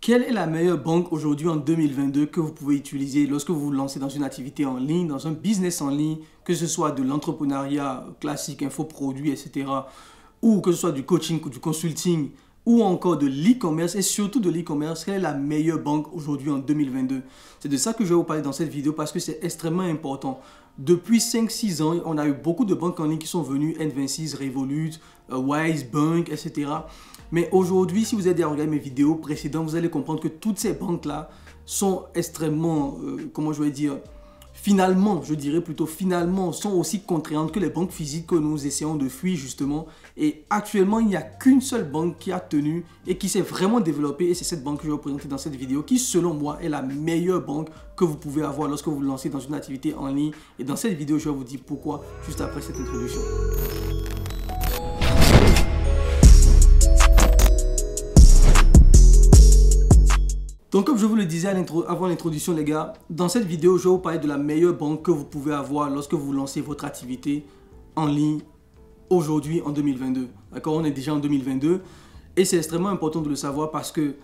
Quelle est la meilleure banque aujourd'hui en 2022 que vous pouvez utiliser lorsque vous vous lancez dans une activité en ligne, dans un business en ligne, que ce soit de l'entrepreneuriat classique, infoproduits, etc. ou que ce soit du coaching ou du consulting ou encore de l'e-commerce et surtout de l'e-commerce, quelle est la meilleure banque aujourd'hui en 2022? C'est de ça que je vais vous parler dans cette vidéo parce que c'est extrêmement important. Depuis 5-6 ans, on a eu beaucoup de banques en ligne qui sont venues, N26, Revolut, Wise, Bank, etc. Mais aujourd'hui, si vous avez regardé mes vidéos précédentes, vous allez comprendre que toutes ces banques-là sont extrêmement, comment je vais dire, finalement, je dirais plutôt finalement, sont aussi contraignantes que les banques physiques que nous essayons de fuir justement. Et actuellement, il n'y a qu'une seule banque qui a tenu et qui s'est vraiment développée. Et c'est cette banque que je vais vous présenter dans cette vidéo qui, selon moi, est la meilleure banque que vous pouvez avoir lorsque vous vous lancez dans une activité en ligne. Et dans cette vidéo, je vais vous dire pourquoi juste après cette introduction. Donc comme je vous le disais avant l'introduction les gars, dans cette vidéo je vais vous parler de la meilleure banque que vous pouvez avoir lorsque vous lancez votre activité en ligne aujourd'hui en 2022. D'accord, on est déjà en 2022 et c'est extrêmement important de le savoir parce que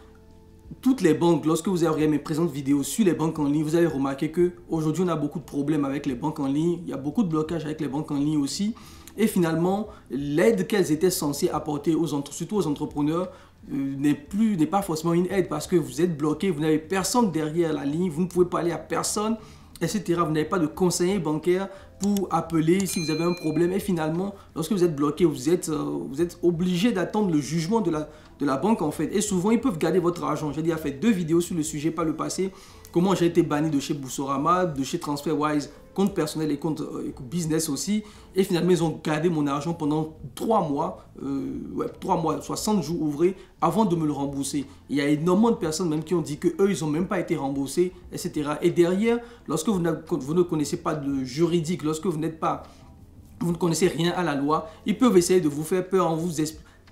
toutes les banques, lorsque vous avez regardé mes présentes vidéos sur les banques en ligne, vous avez remarqué qu'aujourd'hui on a beaucoup de problèmes avec les banques en ligne, il y a beaucoup de blocages avec les banques en ligne aussi. Et finalement, l'aide qu'elles étaient censées apporter surtout aux entrepreneurs n'est pas forcément une aide parce que vous êtes bloqué, vous n'avez personne derrière la ligne, vous ne pouvez parler à personne, etc. Vous n'avez pas de conseiller bancaire pour appeler si vous avez un problème. Et finalement, lorsque vous êtes bloqué, vous êtes obligé d'attendre le jugement de la banque en fait. Et souvent, ils peuvent garder votre argent. J'ai déjà fait 2 vidéos sur le sujet par le passé. Comment j'ai été banni de chez Boursorama, de chez TransferWise, compte personnel et compte business aussi. Et finalement, ils ont gardé mon argent pendant 3 mois, 60 jours ouvrés avant de me le rembourser. Il y a énormément de personnes même qui ont dit qu'eux, ils n'ont même pas été remboursés, etc. Et derrière, lorsque vous ne connaissez pas de juridique, lorsque vous ne connaissez rien à la loi, ils peuvent essayer de vous faire peur en vous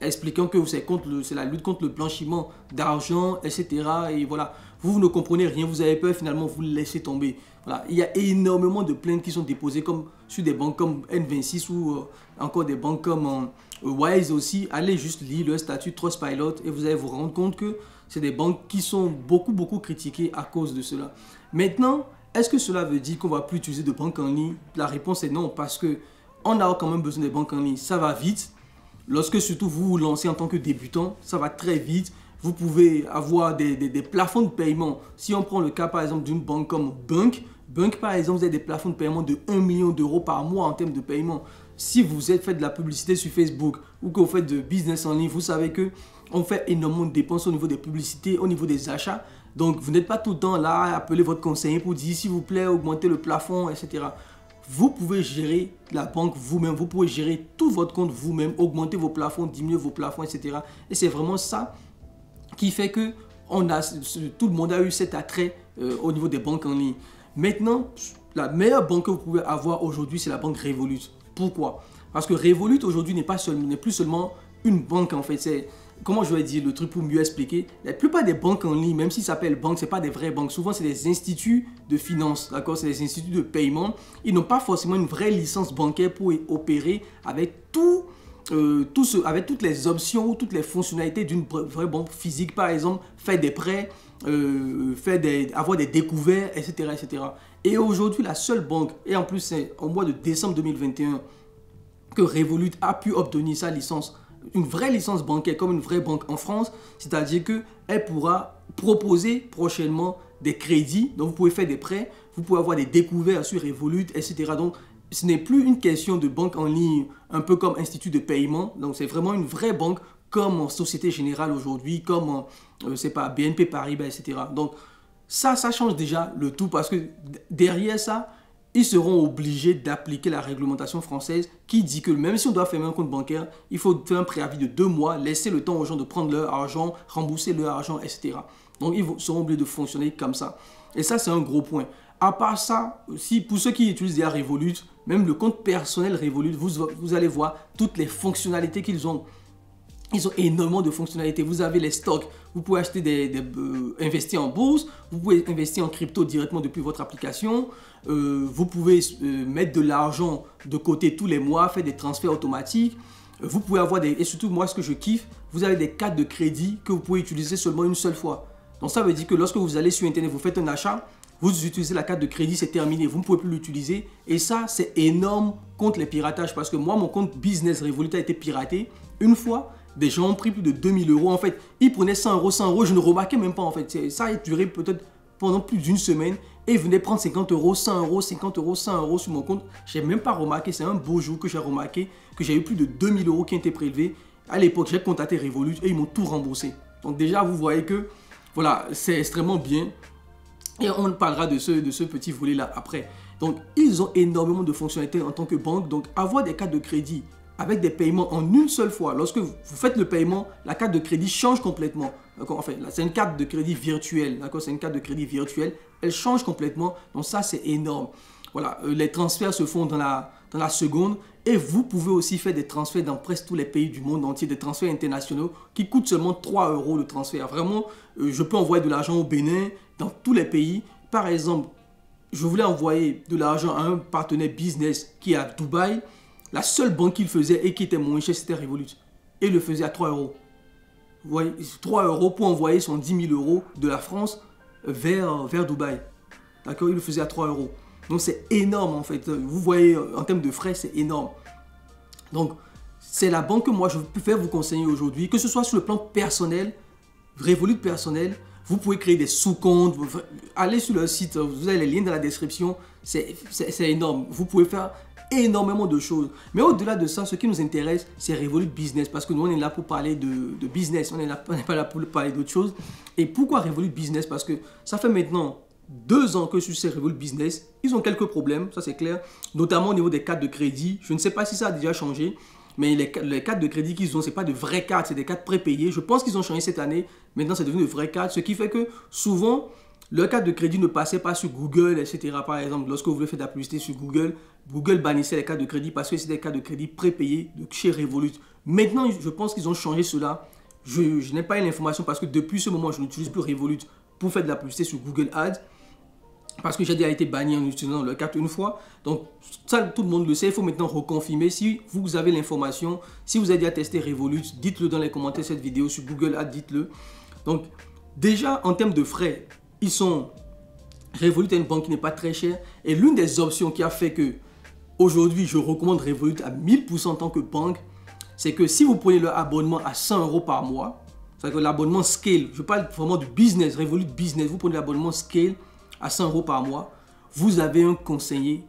expliquant que c'est la lutte contre le blanchiment d'argent, etc. Et voilà, vous ne comprenez rien, vous avez peur, finalement vous laissez tomber. Voilà. Il y a énormément de plaintes qui sont déposées sur des banques comme N26 ou encore des banques comme Wise aussi. Allez juste lire leur statut Trustpilot et vous allez vous rendre compte que c'est des banques qui sont beaucoup critiquées à cause de cela. Maintenant, est-ce que cela veut dire qu'on ne va plus utiliser de banques en ligne? La réponse est non parce qu'on a quand même besoin des banques en ligne. Ça va vite. Lorsque surtout vous vous lancez en tant que débutant, ça va très vite. Vous pouvez avoir des plafonds de paiement. Si on prend le cas par exemple d'une banque comme Bank par exemple, vous avez des plafonds de paiement de 1 million d'euros par mois en termes de paiement. Si vous faites de la publicité sur Facebook ou que vous faites de business en ligne, vous savez qu'on fait énormément de dépenses au niveau des publicités, au niveau des achats. Donc vous n'êtes pas tout le temps là à appeler votre conseiller pour dire s'il vous plaît augmentez le plafond, etc. Vous pouvez gérer la banque vous-même, vous pouvez gérer tout votre compte vous-même, augmenter vos plafonds, diminuer vos plafonds, etc. Et c'est vraiment ça qui fait que tout le monde a eu cet attrait au niveau des banques en ligne. Maintenant, la meilleure banque que vous pouvez avoir aujourd'hui, c'est la banque Revolut. Pourquoi? Parce que Revolut aujourd'hui n'est plus seulement une banque en fait. C'est, comment je vais dire le truc pour mieux expliquer? La plupart des banques en ligne, même s'ils s'appellent banques, ce n'est pas des vraies banques. Souvent, c'est des instituts de finance, d'accord? C'est des instituts de paiement. Ils n'ont pas forcément une vraie licence bancaire pour opérer avec avec toutes les options ou toutes les fonctionnalités d'une vraie banque physique. Par exemple, faire des prêts, avoir des découvertes, etc. etc. Et aujourd'hui, la seule banque, et en plus c'est au mois de décembre 2021 que Revolut a pu obtenir sa licence, une vraie licence bancaire comme une vraie banque en France, c'est-à-dire qu'elle pourra proposer prochainement des crédits, donc vous pouvez faire des prêts, vous pouvez avoir des découvertes sur Revolut, etc. Donc ce n'est plus une question de banque en ligne, un peu comme institut de paiement, donc c'est vraiment une vraie banque comme en Société Générale aujourd'hui, comme c'est pas BNP Paribas, etc. Donc ça change déjà le tout parce que derrière ça, ils seront obligés d'appliquer la réglementation française qui dit que même si on doit fermer un compte bancaire, il faut faire un préavis de 2 mois, laisser le temps aux gens de prendre leur argent, rembourser leur argent, etc. Donc ils seront obligés de fonctionner comme ça. Et ça, c'est un gros point. À part ça, pour ceux qui utilisent déjà Revolut, même le compte personnel Revolut, vous allez voir toutes les fonctionnalités qu'ils ont. Ils ont énormément de fonctionnalités. Vous avez les stocks. Vous pouvez acheter investir en bourse. Vous pouvez investir en crypto directement depuis votre application. Vous pouvez mettre de l'argent de côté tous les mois, faire des transferts automatiques. Vous pouvez avoir et surtout moi ce que je kiffe, vous avez des cartes de crédit que vous pouvez utiliser seulement une seule fois. Donc ça veut dire que lorsque vous allez sur Internet, vous faites un achat, vous utilisez la carte de crédit, c'est terminé, vous ne pouvez plus l'utiliser. Et ça, c'est énorme contre les piratages parce que moi, mon compte Business Revolut a été piraté une fois. Des gens ont pris plus de 2000 €. En fait, ils prenaient 100 €, 100 €. Je ne remarquais même pas en fait. Ça a duré peut-être pendant plus d'une semaine et ils venaient prendre 50 €, 100 €, 50 €, 100 € sur mon compte. Je n'ai même pas remarqué. C'est un beau jour que j'ai remarqué que j'ai eu plus de 2000 € qui ont été prélevés. À l'époque, j'ai contacté Revolut et ils m'ont tout remboursé. Donc déjà, vous voyez que voilà, c'est extrêmement bien. Et on parlera de ce petit volet-là après. Donc, ils ont énormément de fonctionnalités en tant que banque. Donc, avoir des cartes de crédit avec des paiements en une seule fois. Lorsque vous faites le paiement, la carte de crédit change complètement. Enfin, c'est une carte de crédit virtuelle. C'est une carte de crédit virtuelle. Elle change complètement. Donc, ça, c'est énorme. Voilà, les transferts se font dans la seconde. Et vous pouvez aussi faire des transferts dans presque tous les pays du monde entier, des transferts internationaux qui coûtent seulement 3 € le transfert. Vraiment, je peux envoyer de l'argent au Bénin, dans tous les pays. Par exemple, je voulais envoyer de l'argent à un partenaire business qui est à Dubaï. La seule banque qu'il faisait et qui était moins chère, c'était Revolut. Et il le faisait à 3 €. Vous voyez, 3 € pour envoyer son 10 000 € de la France vers Dubaï. D'accord, il le faisait à 3 €. Donc c'est énorme en fait. Vous voyez, en termes de frais, c'est énorme. Donc, c'est la banque que moi, je peux vous conseiller aujourd'hui, que ce soit sur le plan personnel, Revolut personnel. Vous pouvez créer des sous-comptes, allez sur le site, vous avez les liens dans la description, c'est énorme. Vous pouvez faire énormément de choses. Mais au-delà de ça, ce qui nous intéresse, c'est Revolut Business, parce que nous, on est là pour parler de business, on n'est pas là pour parler d'autre chose. Et pourquoi Revolut Business? Parce que ça fait maintenant 2 ans que sur ces Revolut Business, ils ont quelques problèmes, ça c'est clair, notamment au niveau des cartes de crédit. Je ne sais pas si ça a déjà changé. Mais les cartes de crédit qu'ils ont, ce n'est pas de vraies cartes, c'est des cartes prépayées. Je pense qu'ils ont changé cette année. Maintenant, c'est devenu de vraies cartes. Ce qui fait que souvent, leur carte de crédit ne passait pas sur Google, etc. Par exemple, lorsque vous voulez faire de la publicité sur Google, Google bannissait les cartes de crédit parce que c'est des cartes de crédit prépayées de chez Revolut. Maintenant, je pense qu'ils ont changé cela. Je n'ai pas eu l'information parce que depuis ce moment, je n'utilise plus Revolut pour faire de la publicité sur Google Ads. Parce que j'ai déjà été banni en utilisant leur carte une fois. Donc, ça, tout le monde le sait. Il faut maintenant reconfirmer. Si vous avez l'information, si vous avez déjà testé Revolut, dites-le dans les commentaires de cette vidéo. Sur Google Ads, dites-le. Donc, déjà, en termes de frais, Revolut est une banque qui n'est pas très chère. Et l'une des options qui a fait que, aujourd'hui, je recommande Revolut à 1000% en tant que banque, c'est que si vous prenez leur abonnement à 100 € par mois, c'est-à-dire que l'abonnement Scale, je parle vraiment du business, Revolut Business, vous prenez l'abonnement Scale, à 100 € par mois, vous avez un conseiller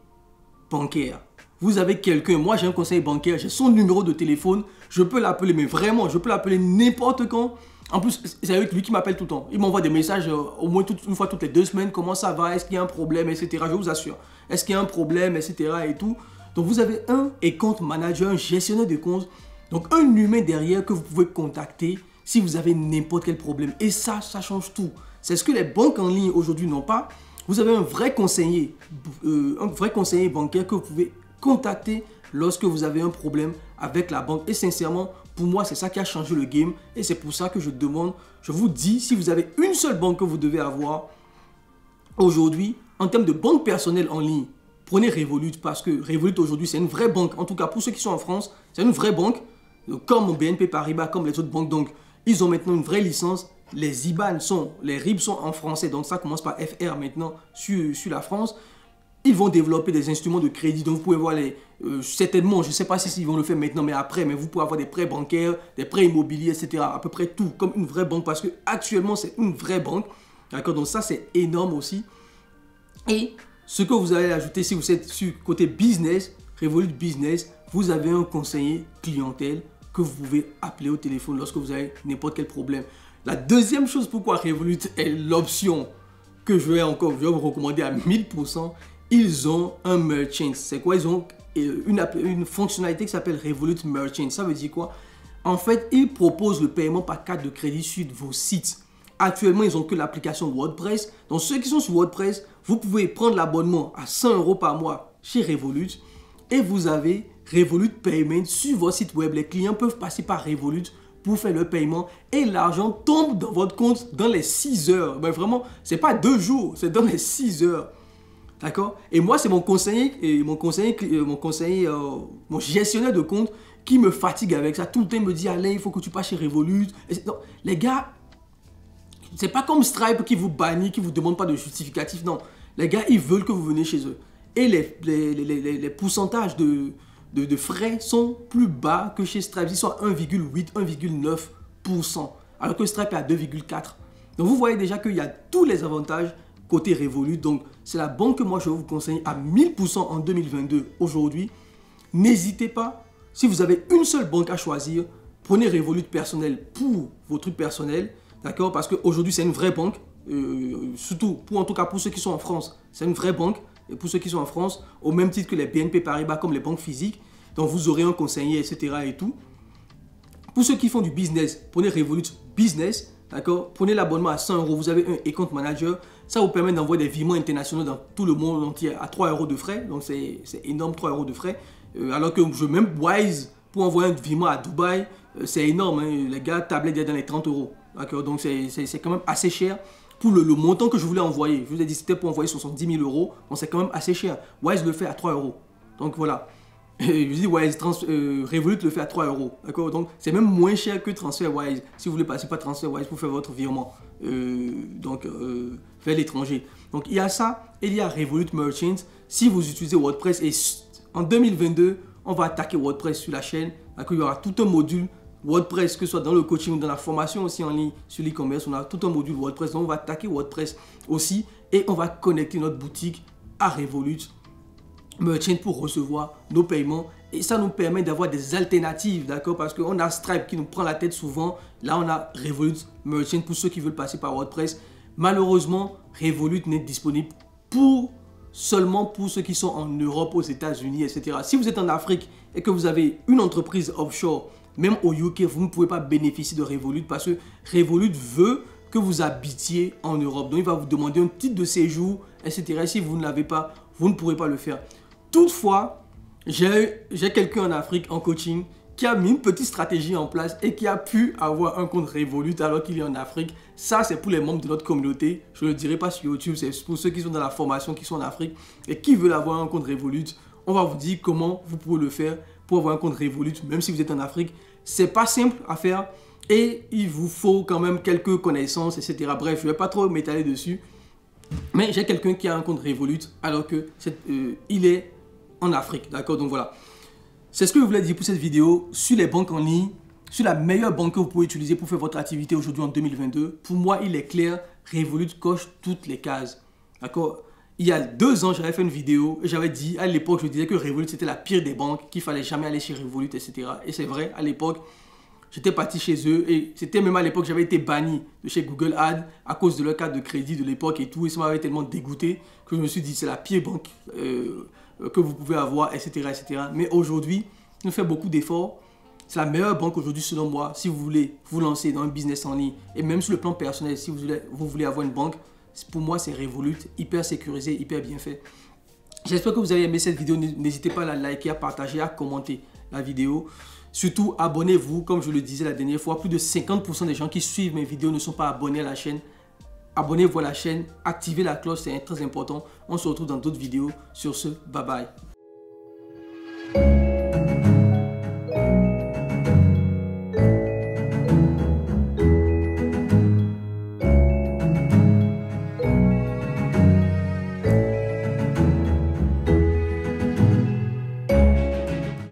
bancaire. Vous avez quelqu'un, moi j'ai un conseiller bancaire, j'ai son numéro de téléphone, je peux l'appeler, mais vraiment, je peux l'appeler n'importe quand. En plus, c'est avec lui qui m'appelle tout le temps. Il m'envoie des messages au moins une fois toutes les 2 semaines, comment ça va, est-ce qu'il y a un problème, etc. Je vous assure, est-ce qu'il y a un problème, etc. et tout. Donc vous avez un compte manager, un gestionnaire de compte, donc un humain derrière que vous pouvez contacter si vous avez n'importe quel problème. Et ça change tout. C'est ce que les banques en ligne aujourd'hui n'ont pas. Vous avez un vrai conseiller bancaire que vous pouvez contacter lorsque vous avez un problème avec la banque. Et sincèrement, pour moi, c'est ça qui a changé le game. Et c'est pour ça que je vous dis, si vous avez une seule banque que vous devez avoir aujourd'hui, en termes de banque personnelle en ligne, prenez Revolut parce que Revolut aujourd'hui, c'est une vraie banque. En tout cas, pour ceux qui sont en France, c'est une vraie banque, comme BNP Paribas, comme les autres banques. Donc, ils ont maintenant une vraie licence. Les IBAN les RIB sont en français, donc ça commence par FR maintenant sur la France. Ils vont développer des instruments de crédit, donc vous pouvez voir certainement, je ne sais pas si ils vont le faire maintenant, mais après, vous pouvez avoir des prêts bancaires, des prêts immobiliers, etc. À peu près tout, comme une vraie banque, parce que actuellement c'est une vraie banque. D'accord, donc ça c'est énorme aussi. Et ce que vous allez ajouter, si vous êtes sur côté business, Revolut Business, vous avez un conseiller clientèle que vous pouvez appeler au téléphone lorsque vous avez n'importe quel problème. La deuxième chose pourquoi Revolut est l'option que je vais vous recommander à 1000%, ils ont un merchant. C'est quoi? Ils ont une fonctionnalité qui s'appelle Revolut Merchant. Ça veut dire quoi? En fait, ils proposent le paiement par carte de crédit sur vos sites. Actuellement, ils n'ont que l'application WordPress. Donc, ceux qui sont sur WordPress, vous pouvez prendre l'abonnement à 100 € par mois chez Revolut et vous avez Revolut Payment sur votre site web. Les clients peuvent passer par Revolut pour faire le paiement et l'argent tombe dans votre compte dans les 6 heures. Mais vraiment, ce n'est pas 2 jours, c'est dans les 6 heures. D'accord? Et moi, c'est mon gestionnaire de compte qui me fatigue avec ça. Tout le temps, il me dit, Alain, il faut que tu passes chez Revolut. Donc, les gars, C'est pas comme Stripe qui vous bannit, qui vous demande pas de justificatif. Non, les gars, ils veulent que vous veniez chez eux. Et les pourcentages de frais sont plus bas que chez Stripe. Ils sont à 1,8, 1,9%. Alors que Stripe est à 2,4%. Donc vous voyez déjà qu'il y a tous les avantages côté Revolut. Donc c'est la banque que moi je vous conseille à 1000% en 2022 aujourd'hui. N'hésitez pas, si vous avez une seule banque à choisir, prenez Revolut personnel pour vos trucs personnels. D'accord? Parce qu'aujourd'hui c'est une vraie banque. Surtout, en tout cas pour ceux qui sont en France, c'est une vraie banque. Et pour ceux qui sont en France, au même titre que les BNP Paribas, comme les banques physiques. Donc vous aurez un conseiller, etc. et tout. Pour ceux qui font du business, prenez Revolut Business. D'accord? Prenez l'abonnement à 100 €. Vous avez un account manager. Ça vous permet d'envoyer des virements internationaux dans tout le monde entier à 3 € de frais. Donc c'est énorme, 3 € de frais. Alors que même Wise, pour envoyer un virement à Dubaï, c'est énorme. Hein. Les gars, tablette est dans les 30 €. D'accord? Donc c'est quand même assez cher. Pour le montant que je voulais envoyer, je vous ai dit c'était pour envoyer 70 000 €, donc c'est quand même assez cher. Wise le fait à 3 €. Donc voilà. Je dis Wise, Revolut le fait à 3 €. D'accord? Donc c'est même moins cher que TransferWise. Si vous voulez passer par TransferWise pour faire votre virement vers l'étranger. Donc il y a ça et il y a Revolut Merchant. Si vous utilisez WordPress et en 2022, on va attaquer WordPress sur la chaîne. Il y aura tout un module WordPress, que ce soit dans le coaching ou dans la formation aussi en ligne sur l'e-commerce, on a tout un module WordPress. Donc on va attaquer WordPress aussi et on va connecter notre boutique à Revolut Merchant pour recevoir nos paiements. Et ça nous permet d'avoir des alternatives, d'accord? Parce qu'on a Stripe qui nous prend la tête souvent. Là, on a Revolut Merchant pour ceux qui veulent passer par WordPress. Malheureusement, Revolut n'est disponible seulement pour ceux qui sont en Europe, aux États-Unis, etc. Si vous êtes en Afrique et que vous avez une entreprise offshore, même au UK, vous ne pouvez pas bénéficier de Revolut parce que Revolut veut que vous habitiez en Europe. Donc, il va vous demander un titre de séjour, etc. Et si vous ne l'avez pas, vous ne pourrez pas le faire. Toutefois, j'ai quelqu'un en Afrique en coaching qui a mis une petite stratégie en place et qui a pu avoir un compte Revolut alors qu'il est en Afrique. Ça, c'est pour les membres de notre communauté. Je ne le dirai pas sur YouTube, c'est pour ceux qui sont dans la formation, qui sont en Afrique et qui veulent avoir un compte Revolut. On va vous dire comment vous pouvez le faire pour avoir un compte Revolut, même si vous êtes en Afrique. C'est pas simple à faire et il vous faut quand même quelques connaissances, etc. Bref, je ne vais pas trop m'étaler dessus. Mais j'ai quelqu'un qui a un compte Revolut alors que il est en Afrique. D'accord? Donc voilà. C'est ce que je voulais dire pour cette vidéo sur les banques en ligne, sur la meilleure banque que vous pouvez utiliser pour faire votre activité aujourd'hui en 2022. Pour moi, il est clair, Revolut coche toutes les cases. D'accord? Il y a 2 ans, j'avais fait une vidéo et j'avais dit, à l'époque, je disais que Revolut c'était la pire des banques, qu'il fallait jamais aller chez Revolut, etc. Et c'est vrai, à l'époque, j'étais parti chez eux et c'était même à l'époque, j'avais été banni de chez Google Ads à cause de leur carte de crédit de l'époque et tout. Et ça m'avait tellement dégoûté que je me suis dit, c'est la pire banque que vous pouvez avoir, etc. etc. Mais aujourd'hui, on fait beaucoup d'efforts. C'est la meilleure banque aujourd'hui selon moi. Si vous voulez vous lancer dans un business en ligne et même sur le plan personnel, si vous voulez avoir une banque, pour moi c'est Revolut, hyper sécurisé, hyper bien fait. J'espère que vous avez aimé cette vidéo. N'hésitez pas à la liker, à partager, à commenter la vidéo. Surtout, abonnez-vous. Comme je le disais la dernière fois, plus de 50% des gens qui suivent mes vidéos ne sont pas abonnés à la chaîne. Abonnez-vous à la chaîne, activez la cloche, c'est très important. On se retrouve dans d'autres vidéos. Sur ce, bye bye.